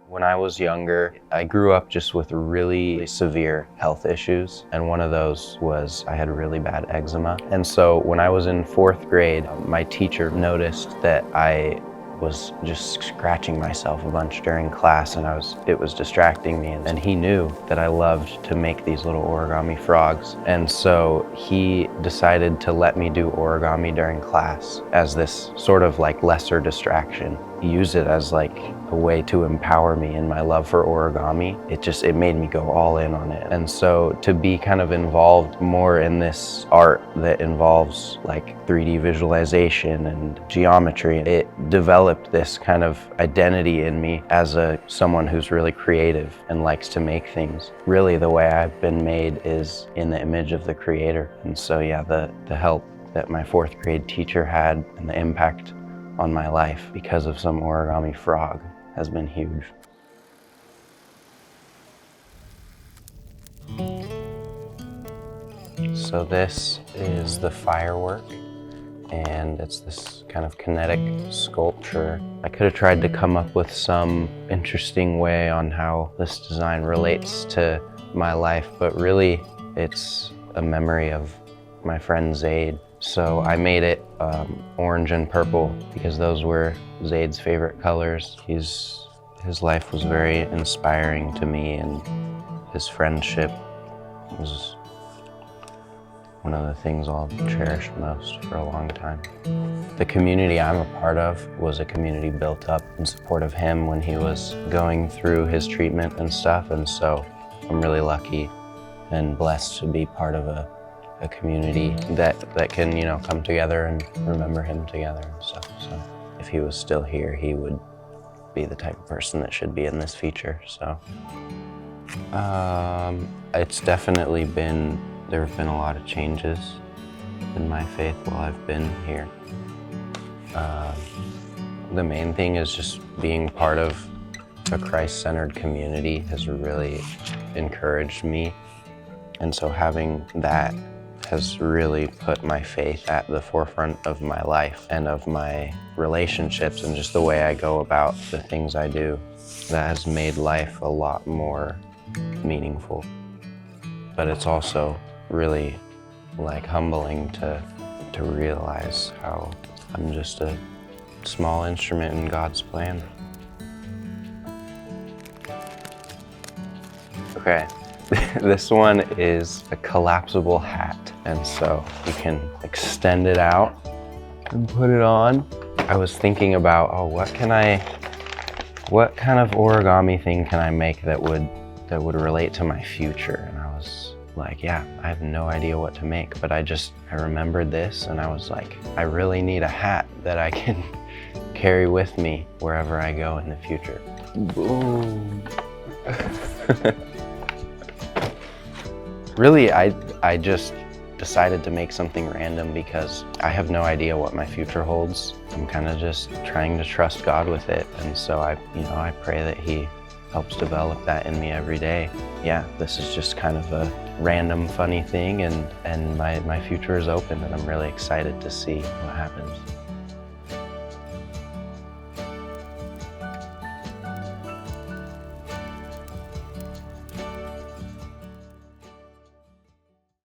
When I was younger, I grew up just with really severe health issues. And one of those was I had really bad eczema. And so when I was in 4th grade, my teacher noticed that I was just scratching myself a bunch during class, and it was distracting me. And he knew that I loved to make these little origami frogs. And so he decided to let me do origami during class as this sort of like lesser distraction. He used it as like a way to empower me in my love for origami. It made me go all in on it. And so to be kind of involved more in this art that involves like 3D visualization and geometry, it developed this kind of identity in me as someone who's really creative and likes to make things. Really, the way I've been made is in the image of the creator. And so yeah, the help that my 4th grade teacher had and the impact on my life because of some origami frog has been huge. So this is the firework, and it's this kind of kinetic sculpture. I could have tried to come up with some interesting way on how this design relates to my life, but really it's a memory of my friend Zaid. So I made it orange and purple because those were Zaid's favorite colors. His life was very inspiring to me, and his friendship was one of the things I'll cherish most for a long time. The community I'm a part of was a community built up in support of him when he was going through his treatment and stuff, and so I'm really lucky and blessed to be part of a community that can, come together and remember him together and stuff. So if he was still here, he would be the type of person that should be in this feature. So it's definitely there have been a lot of changes in my faith while I've been here. The main thing is just being part of a Christ-centered community has really encouraged me. And so having that has really put my faith at the forefront of my life and of my relationships and just the way I go about the things I do. That has made life a lot more meaningful. But it's also really like humbling to realize how I'm just a small instrument in God's plan. Okay. This one is a collapsible hat, and so you can extend it out and put it on. I was thinking about, what kind of origami thing can I make that would relate to my future? And I was like, I have no idea what to make, but I remembered this, and I was like, I really need a hat that I can carry with me wherever I go in the future. Boom. Really, I just decided to make something random because I have no idea what my future holds. I'm kind of just trying to trust God with it. And so I pray that He helps develop that in me every day. Yeah, this is just kind of a random funny thing, and my future is open, and I'm really excited to see what happens.